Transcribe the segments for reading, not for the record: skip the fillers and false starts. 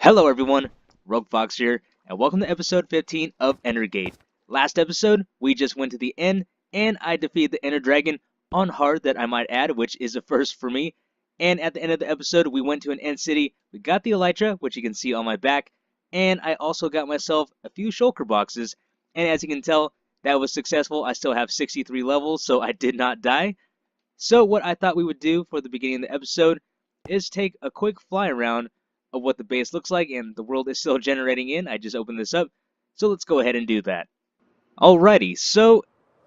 Hello everyone, Rogue Fox here, and welcome to episode 15 of Endergate. Last episode, we just went to the end, and I defeated the Ender Dragon on hard that I might add, which is a first for me. And at the end of the episode, we went to an end city, we got the Elytra, which you can see on my back, and I also got myself a few shulker boxes, and as you can tell, that was successful. I still have 63 levels, so I did not die. So what I thought we would do for the beginning of the episode is take a quick fly around of what the base looks like, and the world is still generating in. I just opened this up, so let's go ahead and do that. Alrighty, so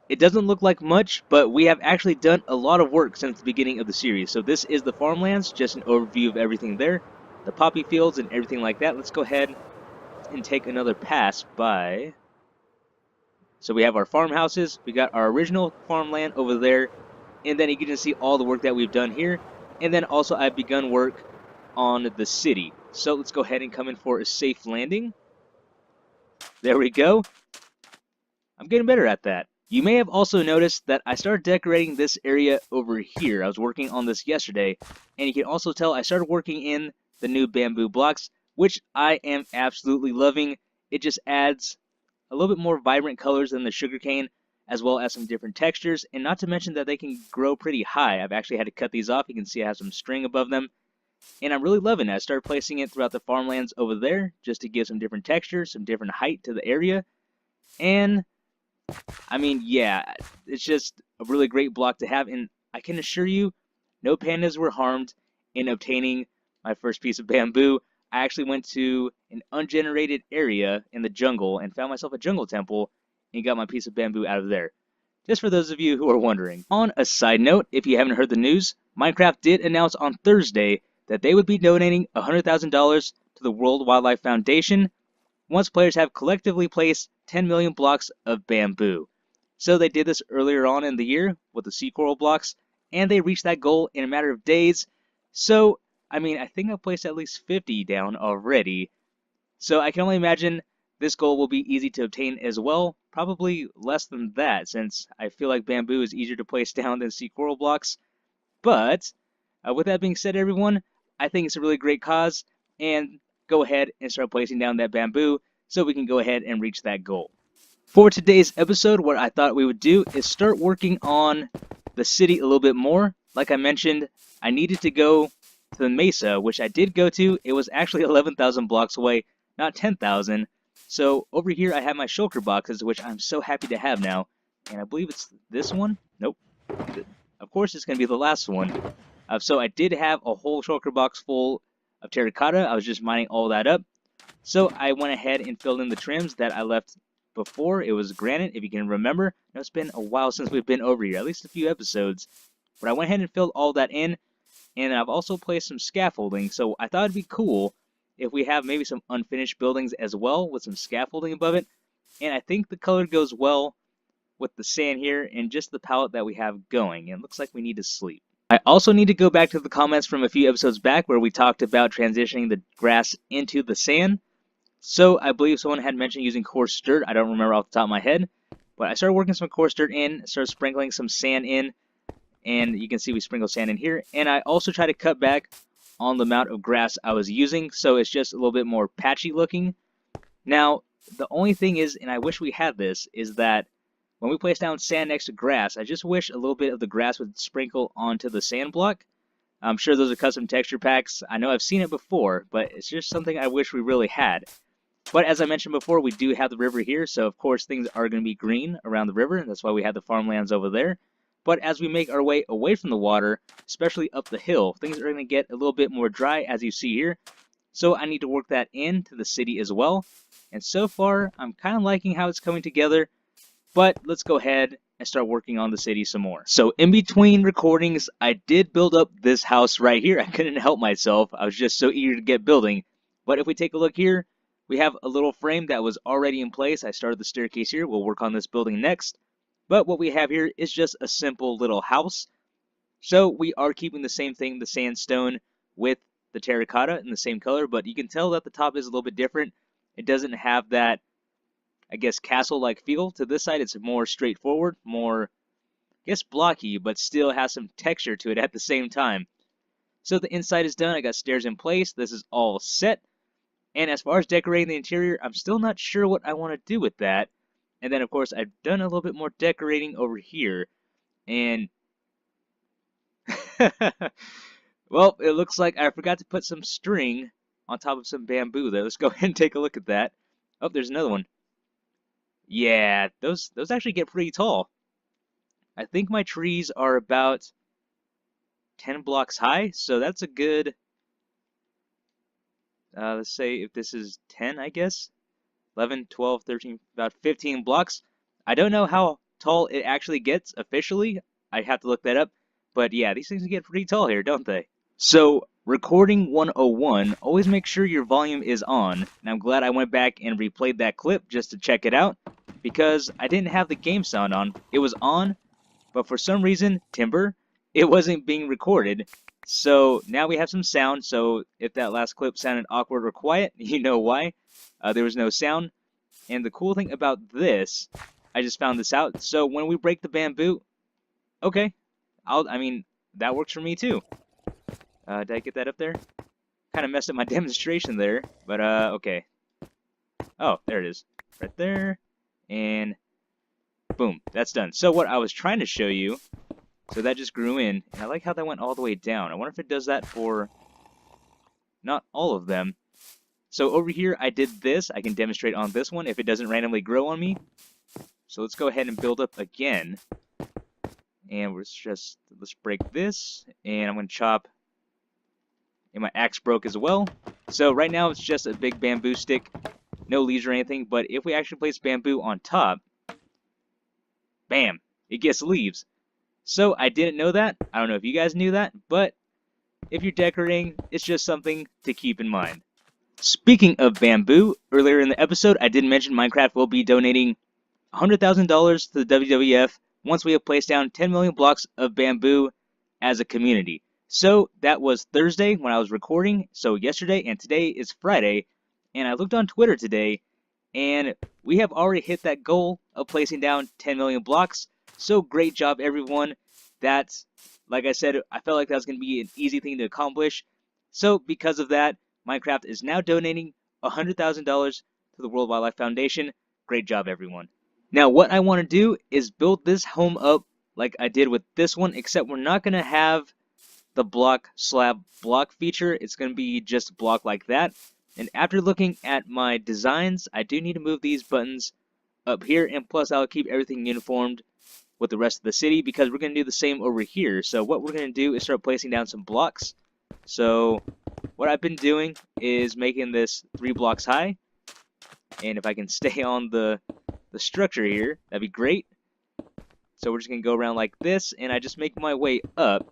it doesn't look like much, but we have actually done a lot of work since the beginning of the series. So this is the farmlands, just an overview of everything there, the poppy fields and everything like that. Let's go ahead and take another pass by. So we have our farmhouses, we got our original farmland over there, and then you can just see all the work that we've done here. And then also I've begun work on the city. So let's go ahead and come in for a safe landing. There we go. I'm getting better at that. You may have also noticed that I started decorating this area over here. I was working on this yesterday, and you can also tell I started working in the new bamboo blocks, which I am absolutely loving. It just adds a little bit more vibrant colors than the sugarcane, as well as some different textures, and not to mention that they can grow pretty high. I've actually had to cut these off. You can see I have some string above them, and I'm really loving it. I started placing it throughout the farmlands over there, just to give some different textures, some different height to the area, and I mean, yeah, it's just a really great block to have, and I can assure you, no pandas were harmed in obtaining my first piece of bamboo. I actually went to an ungenerated area in the jungle and found myself a jungle temple and got my piece of bamboo out of there. Just for those of you who are wondering. On a side note, if you haven't heard the news, Minecraft did announce on Thursday that they would be donating $100,000 to the World Wildlife Foundation once players have collectively placed 10 million blocks of bamboo. So they did this earlier on in the year with the sea coral blocks, and they reached that goal in a matter of days. So, I mean, I think I placed at least 50 down already. So I can only imagine this goal will be easy to obtain as well. Probably less than that, since I feel like bamboo is easier to place down than sea coral blocks. But, with that being said, everyone, I think it's a really great cause, and go ahead and start placing down that bamboo so we can go ahead and reach that goal. For today's episode, what I thought we would do is start working on the city a little bit more. Like I mentioned, I needed to go to the mesa, which I did go to. It was actually 11,000 blocks away, not 10,000. So over here I have my shulker boxes, which I'm so happy to have now. And I believe it's this one. Nope. Of course it's going to be the last one. So I did have a whole shulker box full of terracotta. I was just mining all that up. So I went ahead and filled in the trims that I left before. It was granite, if you can remember. Now, it's been a while since we've been over here, at least a few episodes. But I went ahead and filled all that in, and I've also placed some scaffolding. So I thought it'd be cool if we have maybe some unfinished buildings as well with some scaffolding above it. And I think the color goes well with the sand here and just the palette that we have going. And it looks like we need to sleep. I also need to go back to the comments from a few episodes back where we talked about transitioning the grass into the sand. So I believe someone had mentioned using coarse dirt. I don't remember off the top of my head. But I started working some coarse dirt in, started sprinkling some sand in, and you can see we sprinkle sand in here. And I also try to cut back on the amount of grass I was using, so it's just a little bit more patchy looking. Now, the only thing is, and I wish we had this, is that when we place down sand next to grass, I just wish a little bit of the grass would sprinkle onto the sand block. I'm sure those are custom texture packs. I know I've seen it before, but it's just something I wish we really had. But as I mentioned before, we do have the river here, so of course things are going to be green around the river. That's why we have the farmlands over there. But as we make our way away from the water, especially up the hill, things are going to get a little bit more dry, as you see here. So I need to work that into the city as well. And so far, I'm kind of liking how it's coming together. But let's go ahead and start working on the city some more. So in between recordings, I did build up this house right here. I couldn't help myself. I was just so eager to get building. But if we take a look here, we have a little frame that was already in place. I started the staircase here. We'll work on this building next. But what we have here is just a simple little house. So we are keeping the same thing, the sandstone with the terracotta in the same color. But you can tell that the top is a little bit different. It doesn't have that, I guess, castle-like feel. To this side, it's more straightforward, more, I guess, blocky, but still has some texture to it at the same time. So the inside is done. I got stairs in place. This is all set. And as far as decorating the interior, I'm still not sure what I want to do with that. And then, of course, I've done a little bit more decorating over here. And, well, it looks like I forgot to put some string on top of some bamboo there. Let's go ahead and take a look at that. Oh, there's another one. Yeah, those actually get pretty tall. I think my trees are about 10 blocks high, so that's a good, let's say if this is 10, I guess, 11, 12, 13, about 15 blocks. I don't know how tall it actually gets officially. I have to look that up. But yeah, these things get pretty tall here, don't they? So, recording 101, always make sure your volume is on. And I'm glad I went back and replayed that clip just to check it out, because I didn't have the game sound on. It was on, but for some reason, Timber, it wasn't being recorded. So now we have some sound, so if that last clip sounded awkward or quiet, you know why. There was no sound. And the cool thing about this, I just found this out. So when we break the bamboo, okay, I mean, that works for me too. Did I get that up there? Kind of messed up my demonstration there, but okay. Oh, there it is. Right there. And boom, that's done. So what I was trying to show you, so that just grew in, and I like how that went all the way down. I wonder if it does that for not all of them. So over here, I did this. I can demonstrate on this one if it doesn't randomly grow on me. So let's go ahead and build up again. And let's break this, and I'm going to chop. And my axe broke as well. So right now it's just a big bamboo stick, no leaves or anything. But if we actually place bamboo on top, bam, it gets leaves. So I didn't know that. I don't know if you guys knew that, but if you're decorating, it's just something to keep in mind. Speaking of bamboo, earlier in the episode, I did mention Minecraft will be donating $100,000 to the WWF once we have placed down 10 million blocks of bamboo as a community. So that was Thursday when I was recording, so yesterday, and today is Friday, and I looked on Twitter today, and we have already hit that goal of placing down 10 million blocks. So great job, everyone. That's, like I said, I felt like that was going to be an easy thing to accomplish. So because of that, Minecraft is now donating $100,000 to the World Wildlife Foundation. Great job, everyone. Now, what I want to do is build this home up like I did with this one, except we're not going to have the block slab block feature. It's going to be just a block like that. And after looking at my designs, I do need to move these buttons up here, and plus I'll keep everything uniformed with the rest of the city because we're going to do the same over here. So what we're going to do is start placing down some blocks. So what I've been doing is making this 3 blocks high, and if I can stay on the structure here, that'd be great. So we're just going to go around like this, and I just make my way up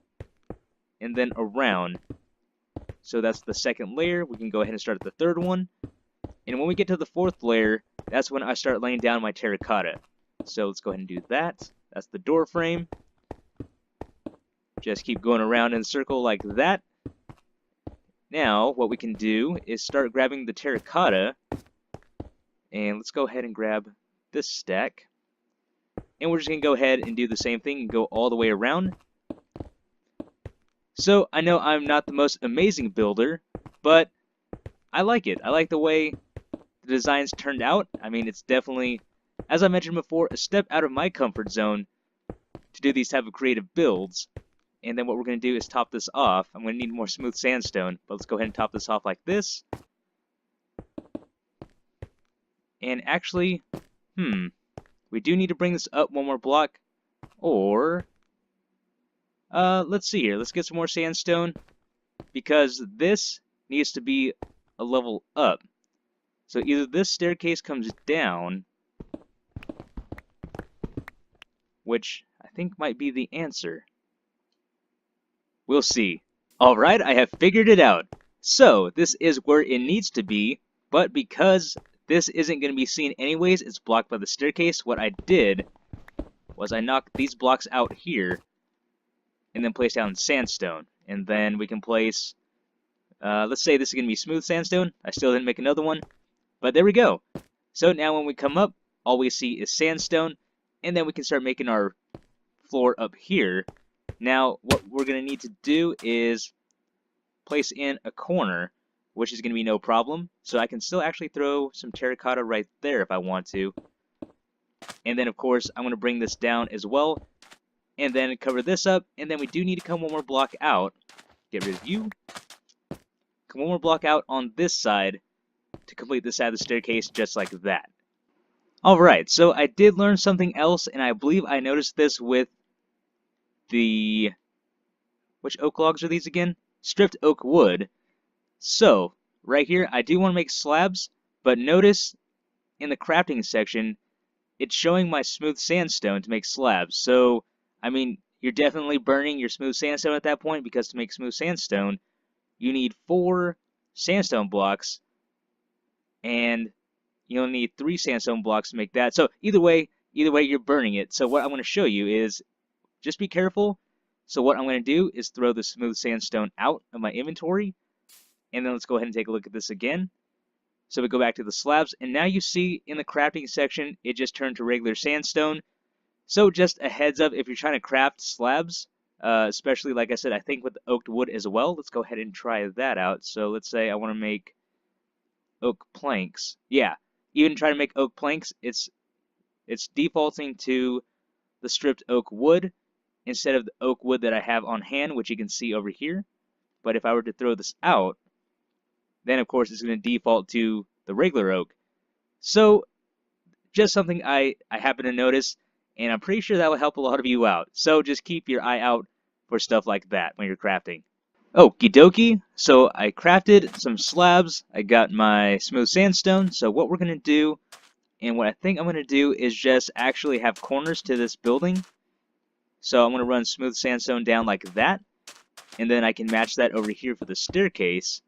and then around. So that's the second layer. We can go ahead and start at the third one. And when we get to the fourth layer, that's when I start laying down my terracotta. So let's go ahead and do that. That's the door frame. Just keep going around in a circle like that. Now, what we can do is start grabbing the terracotta. And let's go ahead and grab this stack. And we're just going to go ahead and do the same thing and go all the way around. So, I know I'm not the most amazing builder, but I like it. I like the way the designs turned out. I mean, it's definitely, as I mentioned before, a step out of my comfort zone to do these type of creative builds. And then what we're going to do is top this off. I'm going to need more smooth sandstone, but let's go ahead and top this off like this. And actually, we do need to bring this up one more block, or let's see here. Let's get some more sandstone, because this needs to be a level up. So either this staircase comes down, which I think might be the answer. We'll see. Alright, I have figured it out. So, this is where it needs to be, but because this isn't going to be seen anyways, it's blocked by the staircase, what I did was I knocked these blocks out here, and then place down sandstone. And then we can place, let's say this is going to be smooth sandstone. I still didn't make another one, but there we go. So now when we come up, all we see is sandstone, and then we can start making our floor up here. Now, what we're going to need to do is place in a corner. which is going to be no problem. So I can still actually throw some terracotta right there if I want to. And then, of course, I'm going to bring this down as well, and then cover this up. And then we do need to come one more block out. Get rid of you. Come one more block out on this side to complete this side of the staircase just like that. Alright, so I did learn something else, and I believe I noticed this with the... Which oak logs are these again? Stripped oak wood. So, right here, I do want to make slabs, but notice in the crafting section, it's showing my smooth sandstone to make slabs. So, I mean, you're definitely burning your smooth sandstone at that point, because to make smooth sandstone, you need 4 sandstone blocks, and you'll need 3 sandstone blocks to make that. So either way you're burning it. So what I'm going to show you is just be careful. So what I'm going to do is throw the smooth sandstone out of my inventory, and then let's go ahead and take a look at this again. So we go back to the slabs, and now you see in the crafting section it just turned to regular sandstone. So just a heads up, if you're trying to craft slabs, especially like I said, I think with oak wood as well, let's go ahead and try that out. So let's say I want to make oak planks. Yeah, even try to make oak planks, it's defaulting to the stripped oak wood instead of the oak wood that I have on hand, which you can see over here. But if I were to throw this out, then of course it's going to default to the regular oak. So just something I happen to notice, and I'm pretty sure that will help a lot of you out. So just keep your eye out for stuff like that when you're crafting. Okie dokie, so I crafted some slabs, I got my smooth sandstone, so what we're going to do, and what I think I'm going to do, is just actually have corners to this building. So I'm going to run smooth sandstone down like that, and then I can match that over here for the staircase.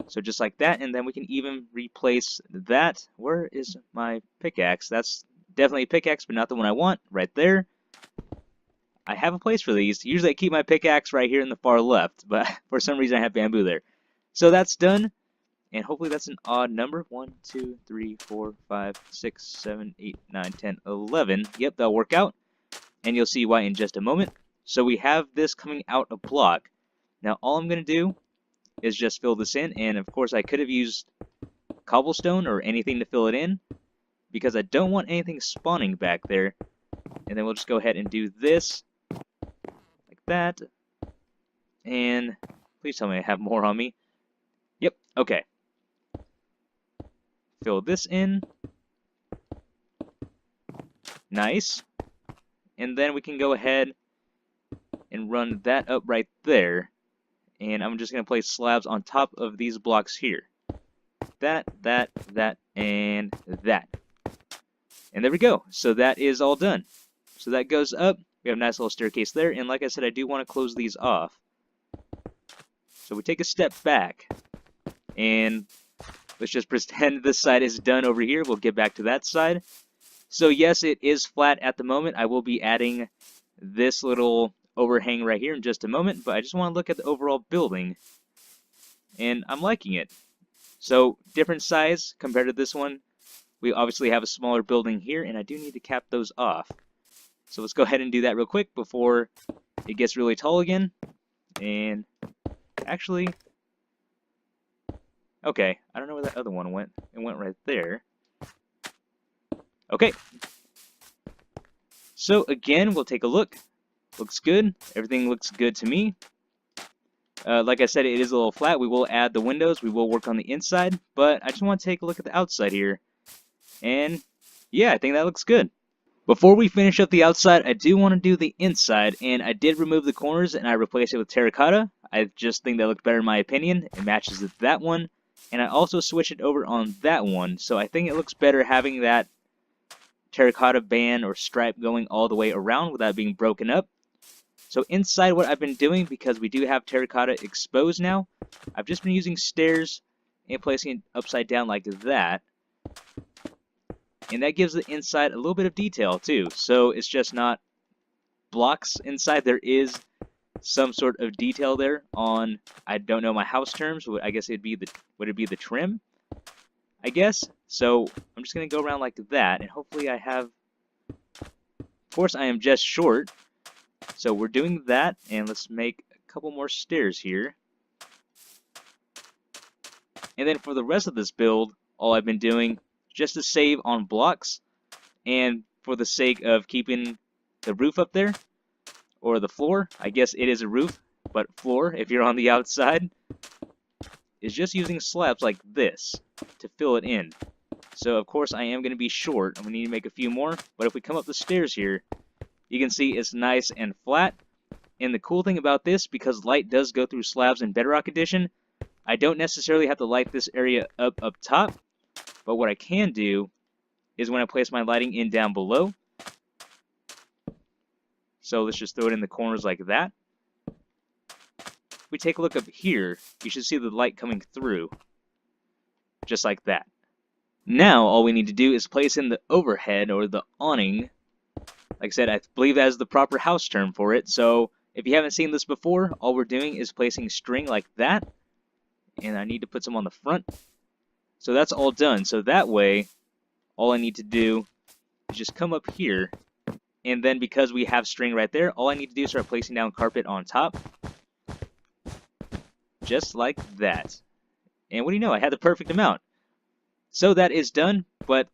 So just like that, and then we can even replace that. Where is my pickaxe? That's definitely a pickaxe, but not the one I want, right there. I have a place for these. Usually I keep my pickaxe right here in the far left, but for some reason I have bamboo there. So that's done, and hopefully that's an odd number. 1, 2, 3, 4, 5, 6, 7, 8, 9, 10, 11. Yep, that'll work out, and you'll see why in just a moment. So we have this coming out a block. Now all I'm going to do is just fill this in, and of course I could have used cobblestone or anything to fill it in, because I don't want anything spawning back there. And then we'll just go ahead and do this. That, and please tell me I have more on me. Yep, okay. Fill this in. Nice. And then we can go ahead and run that up right there. And I'm just going to place slabs on top of these blocks here. That, and that. And there we go. So that is all done. So that goes up. We have a nice little staircase there, and like I said, I do want to close these off. So we take a step back, and let's just pretend this side is done over here. We'll get back to that side. So yes, it is flat at the moment. I will be adding this little overhang right here in just a moment, but I just want to look at the overall building, and I'm liking it. So different size compared to this one. We obviously have a smaller building here, and I do need to cap those off. So let's go ahead and do that real quick before it gets really tall again. And actually, okay, I don't know where that other one went. It went right there. Okay. So again, we'll take a look. Looks good. Everything looks good to me. Like I said, it is a little flat. We will add the windows. We will work on the inside. But I just want to take a look at the outside here. And yeah, I think that looks good. Before we finish up the outside, I do want to do the inside, and I did remove the corners and I replaced it with terracotta. I just think that looked better in my opinion. It matches with that one, and I also switched it over on that one, so I think it looks better having that terracotta band or stripe going all the way around without being broken up. So inside, what I've been doing, because we do have terracotta exposed now, I've just been using stairs and placing it upside down like that. And that gives the inside a little bit of detail too. So it's just not blocks inside. There is some sort of detail there on, I don't know my house terms. I guess it'd be would it be the trim? I guess. So I'm just gonna go around like that, and hopefully I have. Of course, I am just short. So we're doing that, and let's make a couple more stairs here. And then for the rest of this build, all I've been doing just to save on blocks and for the sake of keeping the roof up there, or the floor, I guess it is a roof, but floor if you're on the outside, is just using slabs like this to fill it in. So of course I am going to be short. I'm going to need to make a few more, but if we come up the stairs here, you can see it's nice and flat. And the cool thing about this, because light does go through slabs in Bedrock Edition, I don't necessarily have to light this area up top, but what I can do is when I place my lighting in down below, so let's just throw it in the corners like that. If we take a look up here, you should see the light coming through, just like that. Now all we need to do is place in the overhead, or the awning. Like I said, I believe that is the proper house term for it, so if you haven't seen this before, all we're doing is placing string like that, and I need to put some on the front. So that's all done, so that way, all I need to do is just come up here, and then because we have string right there, all I need to do is start placing down carpet on top. Just like that. And what do you know, I had the perfect amount. So that is done, but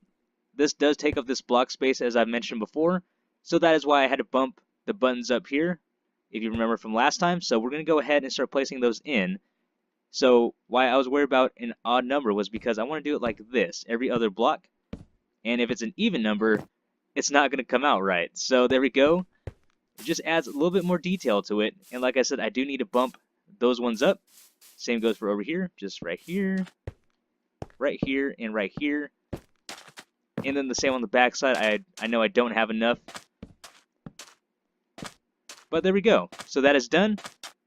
this does take up this block space as I've mentioned before, so that is why I had to bump the buttons up here, if you remember from last time. So we're going to go ahead and start placing those in. So why I was worried about an odd number was because I want to do it like this, every other block. And if it's an even number, it's not going to come out right. So there we go. It just adds a little bit more detail to it. And like I said, I do need to bump those ones up. Same goes for over here, just right here, and right here. And then the same on the back side. I know I don't have enough. But there we go. So that is done.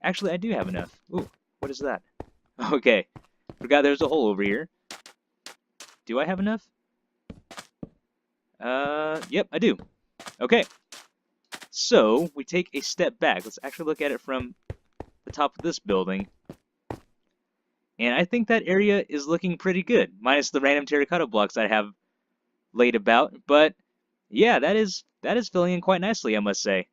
Actually, I do have enough. Ooh, what is that? Okay. Forgot there's a hole over here. Do I have enough? Yep, I do. Okay. So, we take a step back. Let's actually look at it from the top of this building. And I think that area is looking pretty good, minus the random terracotta blocks I have laid about. But yeah, that is filling in quite nicely, I must say.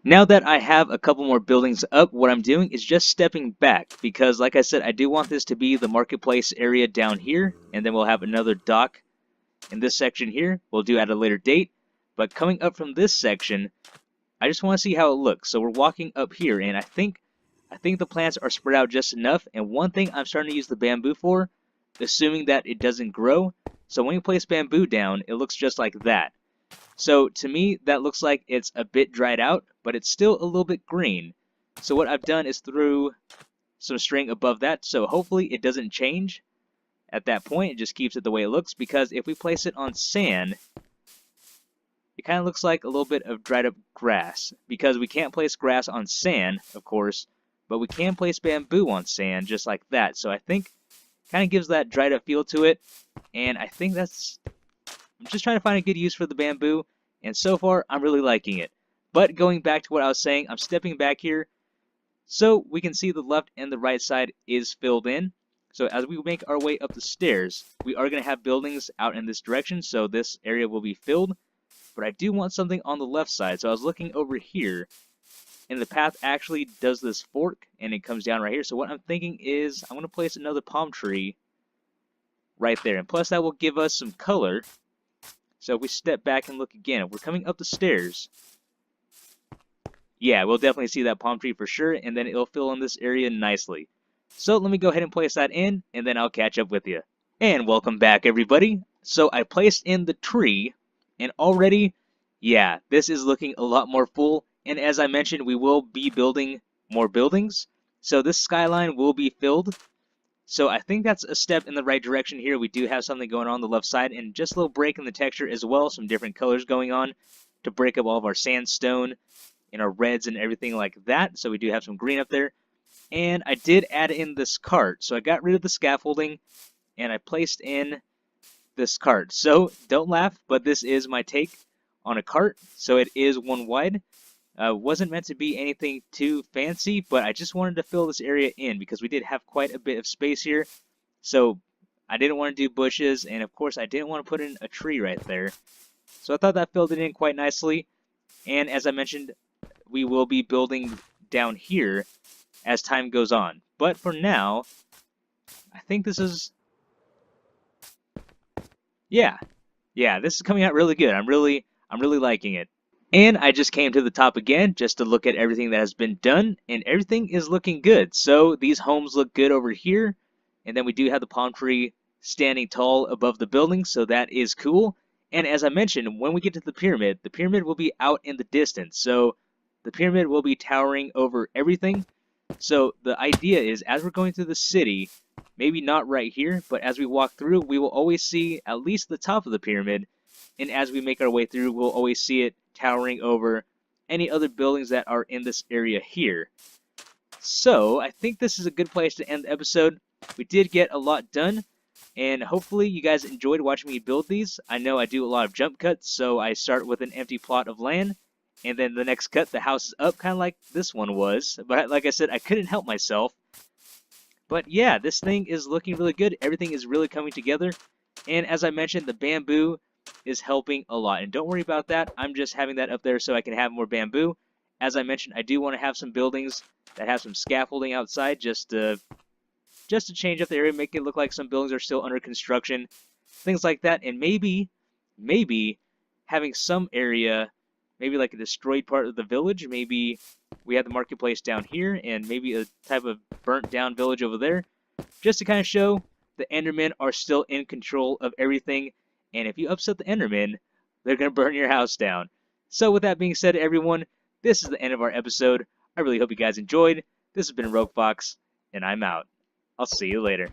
Now that I have a couple more buildings up, what I'm doing is just stepping back, because like I said, I do want this to be the marketplace area down here, and then we'll have another dock in this section here. We'll do at a later date. But coming up from this section, I just want to see how it looks. So we're walking up here, and I think the plants are spread out just enough. And one thing I'm starting to use the bamboo for, assuming that it doesn't grow. So when you place bamboo down, it looks just like that. So to me, that looks like it's a bit dried out, but it's still a little bit green. So what I've done is threw some string above that, so hopefully it doesn't change at that point. It just keeps it the way it looks, because if we place it on sand, it kind of looks like a little bit of dried up grass, because we can't place grass on sand, of course, but we can place bamboo on sand just like that. So I think kind of gives that dried up feel to it, and I think I'm just trying to find a good use for the bamboo, and so far I'm really liking it. But going back to what I was saying, I'm stepping back here so we can see the left and the right side is filled in. So as we make our way up the stairs, we are going to have buildings out in this direction, so this area will be filled. But I do want something on the left side, so I was looking over here, and the path actually does this fork, and it comes down right here. So what I'm thinking is I'm going to place another palm tree right there, and plus that will give us some color. So if we step back and look again, if we're coming up the stairs, yeah, we'll definitely see that palm tree for sure, and then it'll fill in this area nicely. So let me go ahead and place that in, and then I'll catch up with you. And welcome back, everybody. So I placed in the tree, and already, yeah, this is looking a lot more full. And as I mentioned, we will be building more buildings, so this skyline will be filled. So I think that's a step in the right direction here. We do have something going on the left side, and just a little break in the texture as well. Some different colors going on to break up all of our sandstone and our reds and everything like that. So we do have some green up there. And I did add in this cart. So I got rid of the scaffolding, and I placed in this cart. So don't laugh, but this is my take on a cart. So it is one wide. Wasn't meant to be anything too fancy, but I just wanted to fill this area in because we did have quite a bit of space here. So I didn't want to do bushes, and of course I didn't want to put in a tree right there. So I thought that filled it in quite nicely. And as I mentioned, we will be building down here as time goes on. But for now, I think this is, yeah, yeah, this is coming out really good. I'm really liking it. And I just came to the top again just to look at everything that has been done, and everything is looking good. So these homes look good over here, and then we do have the palm tree standing tall above the building, so that is cool. And as I mentioned, when we get to the pyramid will be out in the distance. So the pyramid will be towering over everything. So the idea is, as we're going through the city, maybe not right here, but as we walk through, we will always see at least the top of the pyramid, and as we make our way through, we'll always see it towering over any other buildings that are in this area here. So I think this is a good place to end the episode. We did get a lot done, and hopefully you guys enjoyed watching me build these. I know I do a lot of jump cuts, so I start with an empty plot of land, and then the next cut, the house is up, kind of like this one was. But like I said, I couldn't help myself. But yeah, this thing is looking really good. Everything is really coming together. And as I mentioned, the bamboo is helping a lot. And don't worry about that. I'm just having that up there so I can have more bamboo. As I mentioned, I do want to have some buildings that have some scaffolding outside just to change up the area, make it look like some buildings are still under construction, things like that. And maybe having some area, maybe like a destroyed part of the village. Maybe we have the marketplace down here and maybe a type of burnt down village over there, just to kind of show the Endermen are still in control of everything. And if you upset the Endermen, they're going to burn your house down. So with that being said, everyone, this is the end of our episode. I really hope you guys enjoyed. This has been Rogue Fox, and I'm out. I'll see you later.